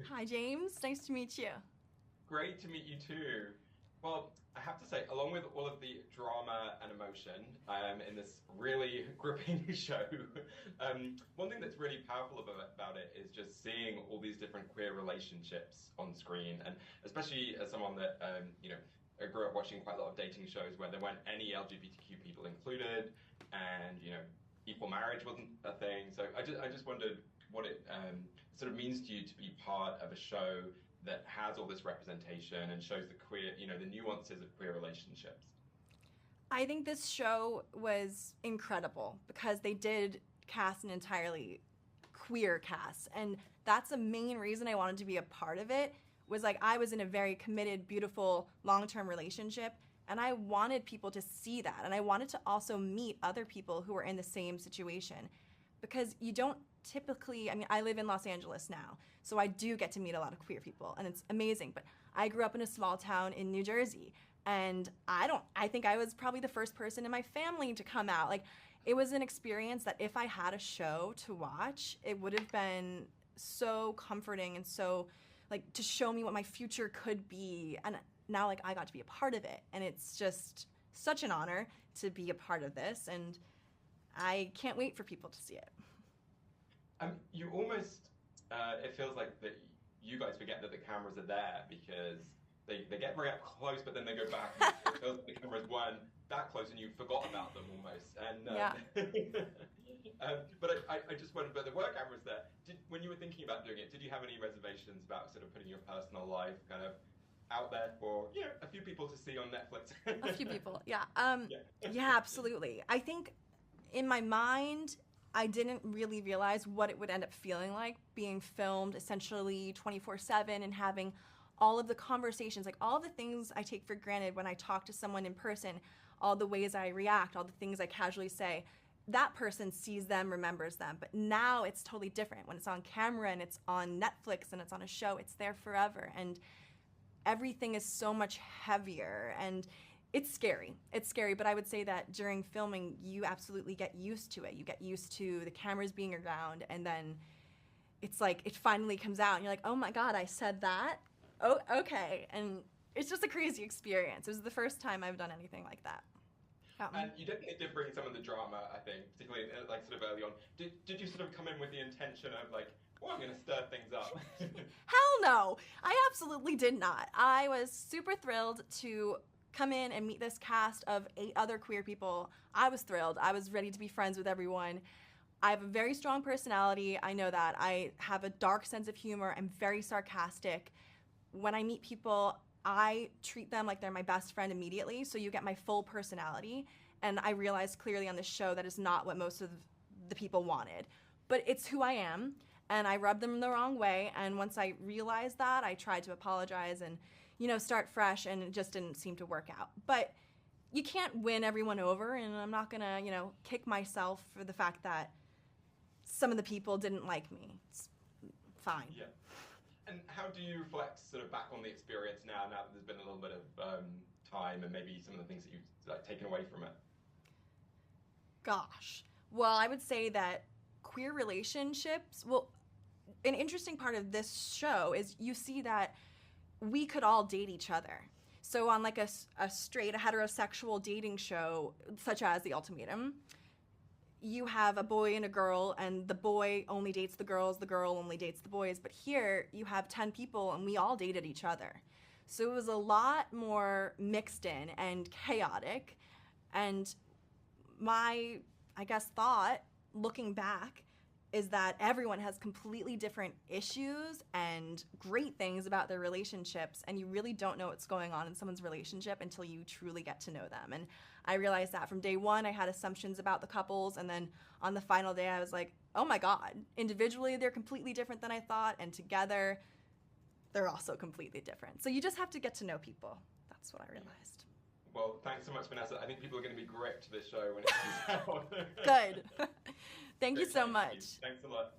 Hi, James. Nice to meet you. Great to meet you too. Well, I have to say, along with all of the drama and emotion in this really gripping show, one thing that's really powerful about it is just seeing all these different queer relationships on screen, and especially as someone that I grew up watching quite a lot of dating shows where there weren't any LGBTQ people included, and equal marriage wasn't a thing. So I just wondered what it sort of means to you to be part of a show that has all this representation and shows the queer, the nuances of queer relationships. I think this show was incredible because they did cast an entirely queer cast, and that's the main reason I wanted to be a part of it. Was like I was in a very committed, beautiful, long-term relationship, and I wanted people to see that, and I wanted to also meet other people who were in the same situation because you don't typically, I mean, I live in Los Angeles now, so I do get to meet a lot of queer people, and it's amazing. But I grew up in a small town in New Jersey, and I think I was probably the first person in my family to come out. Like, it was an experience that if I had a show to watch, it would have been so comforting and so, like, to show me what my future could be. And now, like, I got to be a part of it, and it's just such an honor to be a part of this, and I can't wait for people to see it. You almost, it feels like that you guys forget that the cameras are there because they get very up close, but then they go back, and it feels like the cameras weren't that close, and you forgot about them almost. And Yeah. but I just wondered, but there were cameras there. When you were thinking about doing it, did you have any reservations about sort of putting your personal life kind of out there for a few people to see on Netflix? A few people, yeah. Yeah. Yeah, absolutely. I think in my mind, I didn't really realize what it would end up feeling like being filmed essentially 24/7 and having all of the conversations, like all of the things I take for granted when I talk to someone in person, all the ways I react, all the things I casually say. That person sees them, remembers them. But now it's totally different. When it's on camera and it's on Netflix and it's on a show, it's there forever. And everything is so much heavier and it's scary. It's scary, but I would say that during filming, you absolutely get used to it. You get used to the cameras being around, and then it's like it finally comes out, and you're like, oh my God, I said that? Oh, okay. And it's just a crazy experience. It was the first time I've done anything like that. And you definitely did bring some of the drama, I think, particularly like sort of early on. Did you sort of come in with the intention of like, oh, I'm going to stir things up? Hell no. I absolutely did not. I was super thrilled to come in and meet this cast of 8 other queer people. I was thrilled. I was ready to be friends with everyone. I have a very strong personality. I know that. I have a dark sense of humor. I'm very sarcastic. When I meet people, I treat them like they're my best friend immediately, so you get my full personality. And I realized clearly on this show that is not what most of the people wanted. But it's who I am, and I rubbed them the wrong way. And once I realized that, I tried to apologize and, start fresh, and it just didn't seem to work out. But you can't win everyone over, and I'm not gonna, kick myself for the fact that some of the people didn't like me. It's fine. Yeah. And how do you reflect sort of back on the experience now that there's been a little bit of time and maybe some of the things that you've like taken away from it? Gosh. Well, I would say that queer relationships, well, an interesting part of this show is you see that we could all date each other. So on like a straight, a heterosexual dating show, such as The Ultimatum, you have a boy and a girl, and the boy only dates the girl only dates the boys. But here you have 10 people, and we all dated each other. So it was a lot more mixed in and chaotic. And my, I guess, thought, looking back, is that everyone has completely different issues and great things about their relationships, and you really don't know what's going on in someone's relationship until you truly get to know them. And I realized that from day one. I had assumptions about the couples, and then on the final day I was like, oh my God, individually they're completely different than I thought, and together they're also completely different. So you just have to get to know people. That's what I realized. Well, thanks so much, Vanessa. I think people are going to be gripped to this show when it comes out. Good. Thank you Great so chatting to you. much. Thanks a lot.